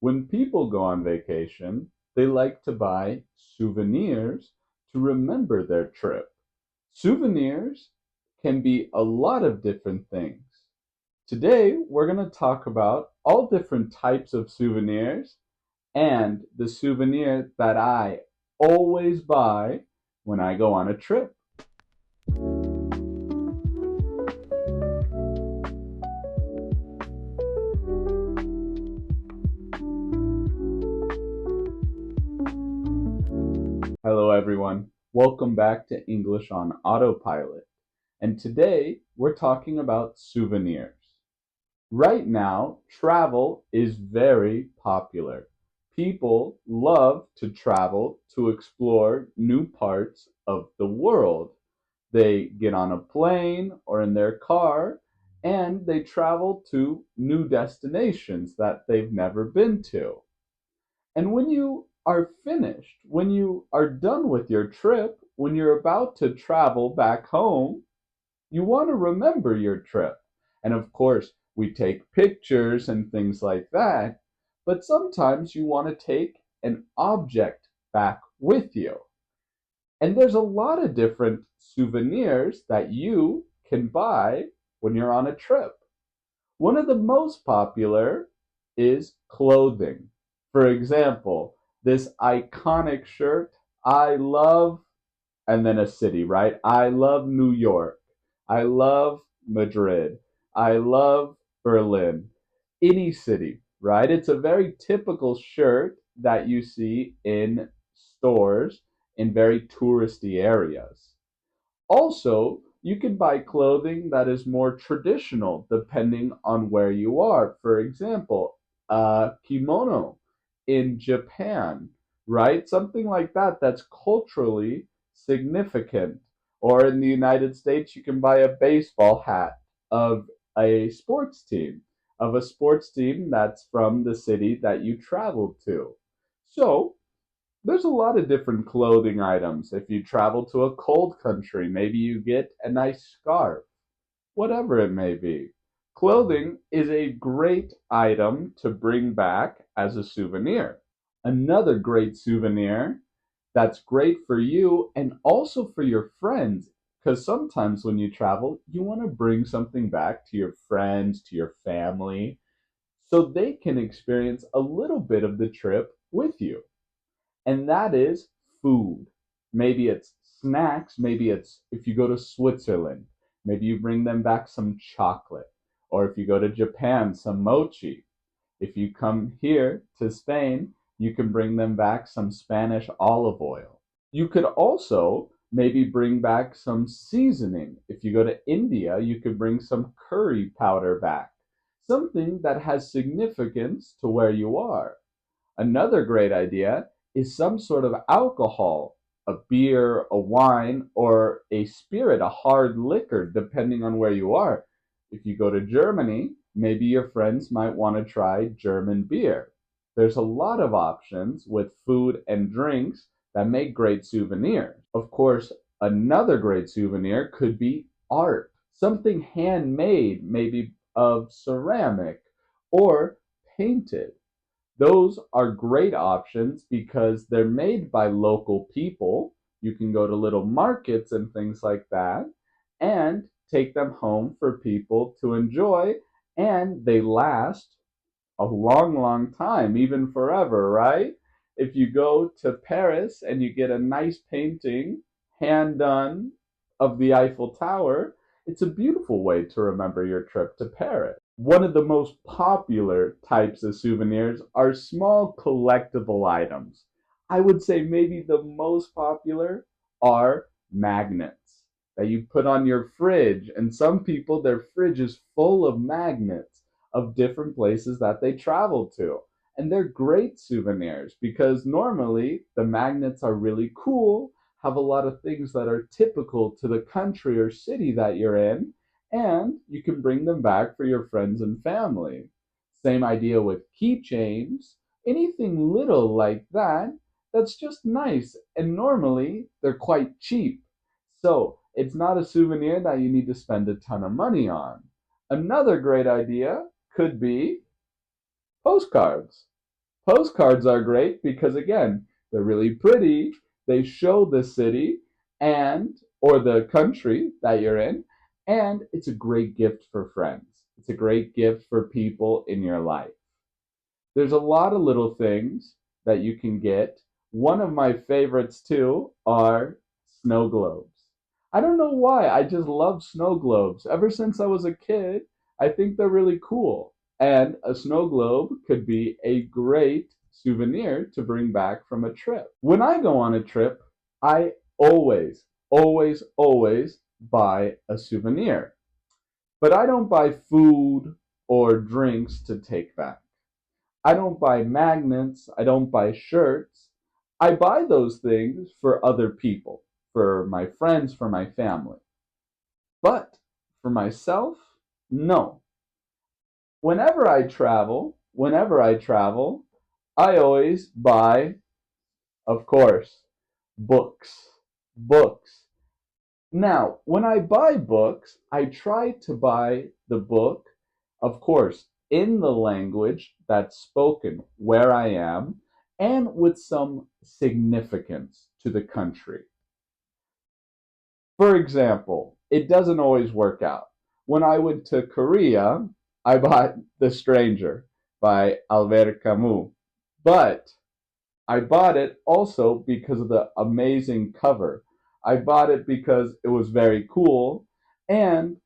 When people go on vacation, they like to buy souvenirs to remember their trip. Souvenirs can be a lot of different things. Today, we're going to talk about all different types of souvenirs and the souvenir that I always buy when I go on a trip. Hello, everyone. Welcome back to English on Autopilot. And today, we're talking about souvenirs. Right now, travel is very popular. People love to travel to explore new parts of the world. They get on a plane or in their car and they travel to new destinations that they've never been to. And when you are finished, when you are done with your trip, when you're about to travel back home, you want to remember your trip. And of course, we take pictures and things like that, but sometimes you want to take an object back with you. And there's a lot of different souvenirs that you can buy when you're on a trip. One of the most popular is clothing. For example, this iconic shirt, I love, and then a city, right? I love New York. I love Madrid. I love Berlin. Any city, right? It's a very typical shirt that you see in stores in very touristy areas. Also, you can buy clothing that is more traditional depending on where you are. For example, a kimono in Japan, right? Something like that that's culturally significant. Or in the United States, you can buy a baseball hat of a sports team, of a sports team that's from the city that you traveled to. So, there's a lot of different clothing items. If you travel to a cold country, maybe you get a nice scarf, whatever it may be. Clothing is a great item to bring back as a souvenir. Another great souvenir that's great for you and also for your friends, because sometimes when you travel, you want to bring something back to your friends, to your family, so they can experience a little bit of the trip with you, and that is food. Maybe it's snacks, maybe it's if you go to Switzerland, maybe you bring them back some chocolate. Or if you go to Japan, some mochi. If you come here to Spain, you can bring them back some Spanish olive oil. You could also maybe bring back some seasoning. If you go to India, you could bring some curry powder back, something that has significance to where you are. Another great idea is some sort of alcohol, a beer, a wine, or a spirit, a hard liquor, depending on where you are. If you go to Germany, maybe your friends might want to try German beer. There's a lot of options with food and drinks that make great souvenirs. Of course, another great souvenir could be art, something handmade, maybe of ceramic or painted. Those are great options because they're made by local people. You can go to little markets and things like that and take them home for people to enjoy, and they last a long, long time, even forever, right? If you go to Paris and you get a nice painting, hand done, of the Eiffel Tower, it's a beautiful way to remember your trip to Paris. One of the most popular types of souvenirs are small collectible items. I would say maybe the most popular are magnets that you put on your fridge. And some people, their fridge is full of magnets of different places that they travel to. And they're great souvenirs because normally the magnets are really cool, have a lot of things that are typical to the country or city that you're in, and you can bring them back for your friends and family. Same idea with keychains, anything little like that, that's just nice, and normally they're quite cheap. So it's not a souvenir that you need to spend a ton of money on. Another great idea could be postcards. Postcards are great because again, they're really pretty. They show the city and or the country that you're in, and it's a great gift for friends. It's a great gift for people in your life. There's a lot of little things that you can get. One of my favorites too are snow globes. I don't know why, I just love snow globes. Ever since I was a kid, I think they're really cool. And a snow globe could be a great souvenir to bring back from a trip. When I go on a trip, I always buy a souvenir. But I don't buy food or drinks to take back. I don't buy magnets. I don't buy shirts. I buy those things for other people, for my friends, for my family. But for myself, no. Whenever I travel, I always buy, of course, books. Books. Now, when I buy books, I try to buy the book, of course, in the language that's spoken where I am and with some significance to the country. For example, it doesn't always work out. When I went to Korea, I bought The Stranger by Albert Camus, but I bought it also because of the amazing cover. I bought it because it was very cool and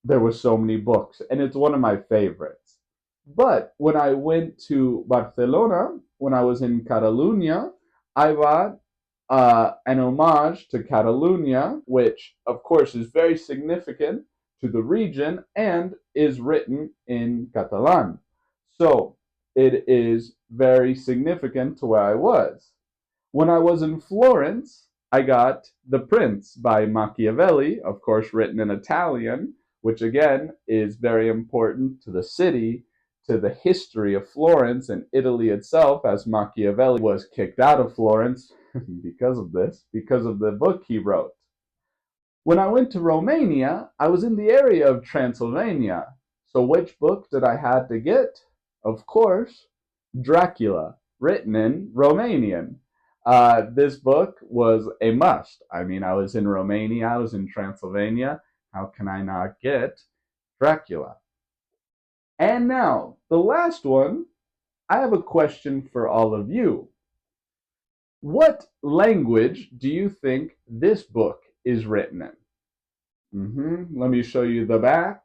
there were so many books, and it's one of my favorites. But when I went to Barcelona, when I was in Catalunya, I bought an homage to Catalunya, which of course is very significant to the region and is written in Catalan. So it is very significant to where I was. When I was in Florence, I got The Prince by Machiavelli, of course, written in Italian, which again is very important to the city, to the history of Florence and Italy itself, as Machiavelli was kicked out of Florence because of this, because of the book he wrote. When I went to Romania, I was in the area of Transylvania. So which book did I have to get? Of course, Dracula, written in Romanian. This book was a must. I mean, I was in Romania, I was in Transylvania. How can I not get Dracula? And now, the last one, I have a question for all of you. What language do you think this book is written in? Let me show you the back.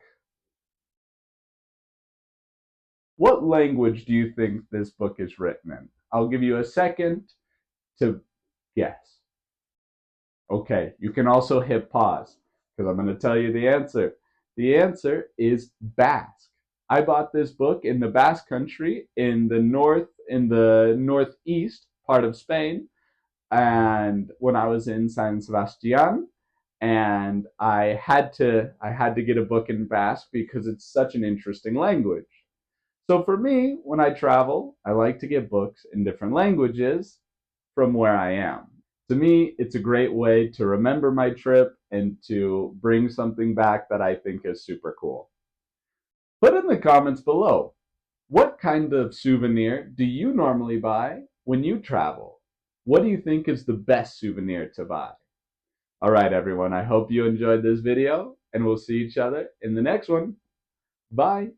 What language do you think this book is written in? I'll give you a second to guess. Okay, you can also hit pause because I'm going to tell you the answer. The answer is Basque. I bought this book in the Basque country in the northeast part of Spain, and when I was in San Sebastian, and I had to get a book in Basque because it's such an interesting language. So for me, when I travel, I like to get books in different languages from where I am. To me, it's a great way to remember my trip and to bring something back that I think is super cool. Put in the comments below, what kind of souvenir do you normally buy when you travel? What do you think is the best souvenir to buy? All right, everyone, I hope you enjoyed this video, and we'll see each other in the next one. Bye.